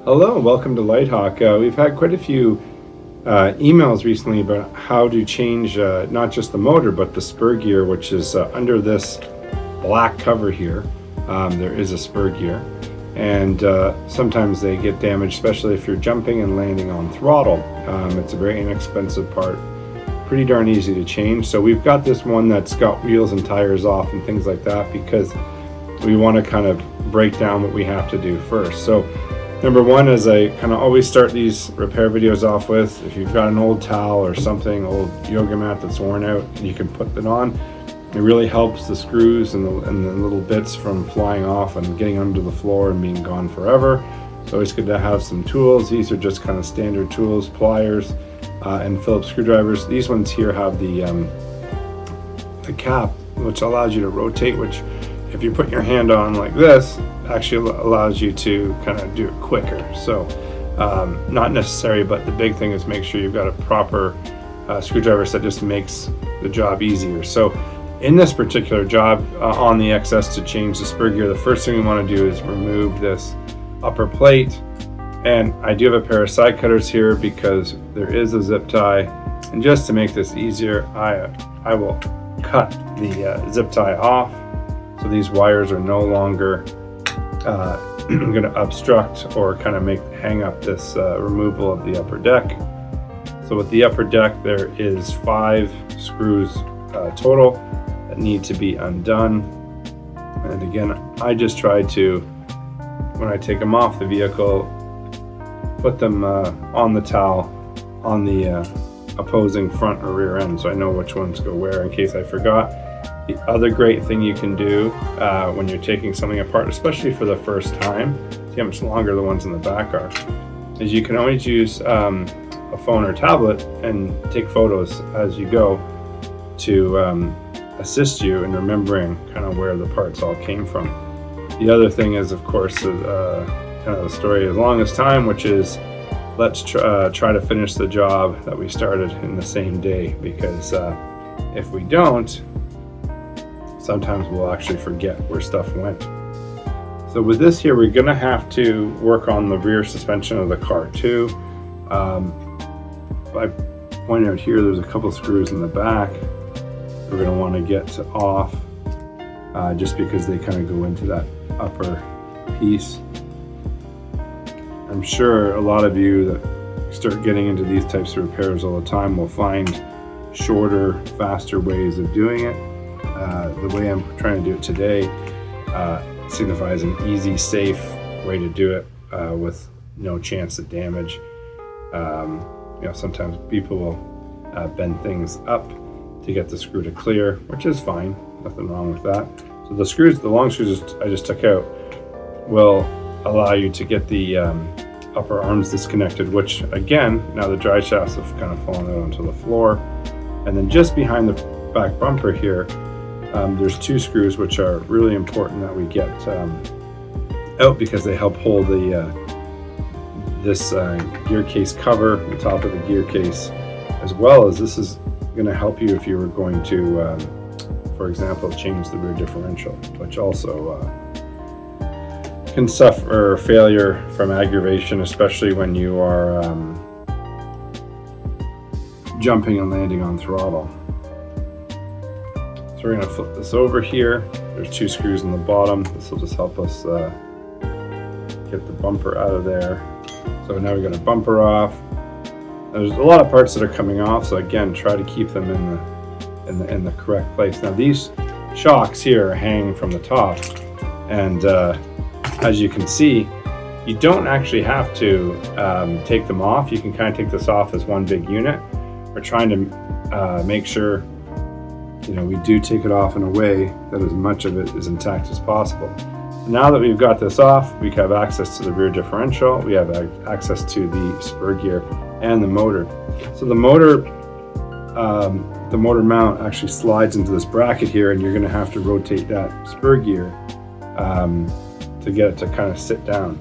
Hello, welcome to Litehawk. We've had quite a few emails recently about how to change not just the motor but the spur gear, which is under this black cover here. There is a spur gear, and sometimes they get damaged, especially if you're jumping and landing on throttle. It's a very inexpensive part, pretty darn easy to change. So we've got this one that's got wheels and tires off and things like that because we want to kind of break down what we have to do first. So number one, as I kind of always start these repair videos off with, if you've got an old towel or something, old yoga mat that's worn out, you can put that on. It really helps the screws and the little bits from flying off and getting under the floor and being gone forever. It's always good to have some tools. These are just kind of standard tools, pliers and Phillips screwdrivers. These ones here have the cap, which allows you to rotate, which if you put your hand on like this, actually allows you to kind of do it quicker. So not necessary, but the big thing is make sure you've got a proper screwdriver set. Just makes the job easier. So in this particular job on the XS, to change the spur gear, the first thing we want to do is remove this upper plate. And I do have a pair of side cutters here because there is a zip tie, and just to make this easier, I will cut the zip tie off. So these wires are no longer going to obstruct or kind of hang up this removal of the upper deck. So with the upper deck, there is 5 screws total that need to be undone. And again, I just try to, when I take them off the vehicle, put them on the towel on the opposing front or rear end, so I know which ones go where in case I forgot. The other great thing you can do when you're taking something apart, especially for the first time, see how much longer the ones in the back are, is you can always use a phone or tablet and take photos as you go to assist you in remembering kind of where the parts all came from. The other thing is, of course, kind of the story as long as time, which is let's try to finish the job that we started in the same day, because if we don't, sometimes we'll actually forget where stuff went. So with this here, we're gonna have to work on the rear suspension of the car too. I point out here, there's a couple screws in the back we're gonna wanna get off just because they kind of go into that upper piece. I'm sure a lot of you that start getting into these types of repairs all the time will find shorter, faster ways of doing it. The way I'm trying to do it today signifies an easy, safe way to do it with no chance of damage. Sometimes people will bend things up to get the screw to clear, which is fine, nothing wrong with that. So the screws, the long screws I just took out, will allow you to get the upper arms disconnected, which again, now the drive shafts have kind of fallen out onto the floor. And then just behind the back bumper here, there's 2 screws which are really important that we get out because they help hold this gear case cover, the top of the gear case, as well as this is going to help you if you were going to, for example, change the rear differential, which also can suffer failure from aggravation, especially when you are jumping and landing on throttle. So we're going to flip this over here. There's 2 screws in the bottom. This will just help us get the bumper out of there. So now we've got a bumper off. There's a lot of parts that are coming off, so again, try to keep them in the correct place. Now these shocks here are hanging from the top, and as you can see, you don't actually have to take them off. You can kind of take this off as one big unit. We're trying to make sure we do take it off in a way that as much of it is intact as possible. Now that we've got this off, we have access to the rear differential, we have access to the spur gear and the motor. So the motor mount actually slides into this bracket here, and you're going to have to rotate that spur gear to get it to kind of sit down.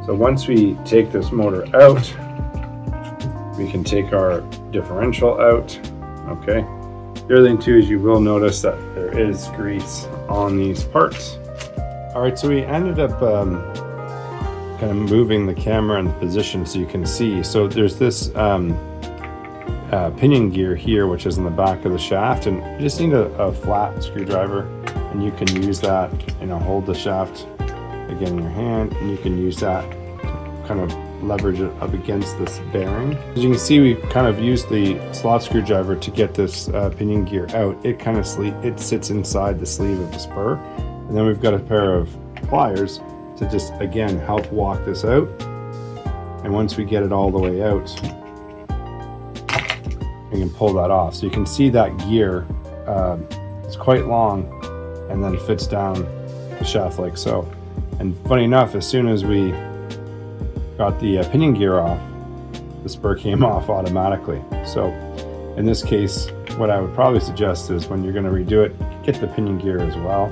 So once we take this motor out, we can take our differential out. Okay. The other thing too is you will notice that there is grease on these parts. All right, so we ended up kind kind of moving the camera in the position so you can see. So there's this pinion gear here, which is in the back of the shaft, and you just need a flat screwdriver, and you can use that, hold the shaft again in your hand, and you can use that to kind of leverage it up against this bearing. As you can see, we kind of used the slot screwdriver to get this pinion gear out. It kind of it sits inside the sleeve of the spur, and then we've got a pair of pliers to just again help walk this out. And once we get it all the way out, we can pull that off. So you can see that gear, it's quite long and then fits down the shaft like so. And funny enough, as soon as we got the pinion gear off, the spur came off automatically. So in this case, what I would probably suggest is when you're going to redo it, get the pinion gear as well.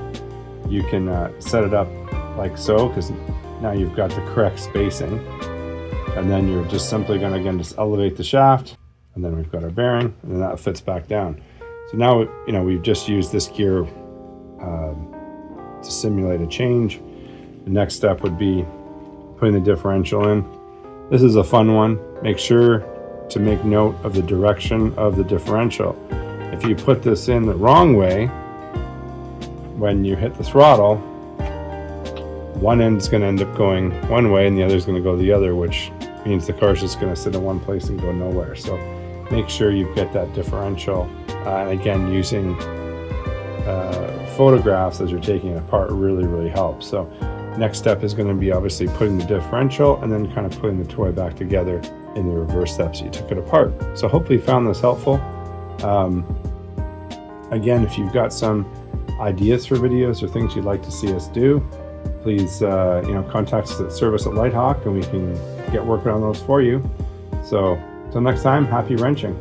You can set it up like so, because now you've got the correct spacing. And then you're just simply going to, again, just elevate the shaft, and then we've got our bearing, and then that fits back down. So now, we've just used this gear to simulate a change. The next step would be putting the differential in. This is a fun one. Make sure to make note of the direction of the differential. If you put this in the wrong way, when you hit the throttle, one end's going to end up going one way and the other is going to go the other, which means the car's just going to sit in one place and go nowhere. So make sure you get that differential. And again, using photographs as you're taking it apart really helps. So next step is going to be obviously putting the differential and then kind of putting the toy back together in the reverse steps you took it apart. So hopefully you found this helpful. Again, if you've got some ideas for videos or things you'd like to see us do, please contact us at service@Litehawk and we can get working on those for you. So until next time, happy wrenching.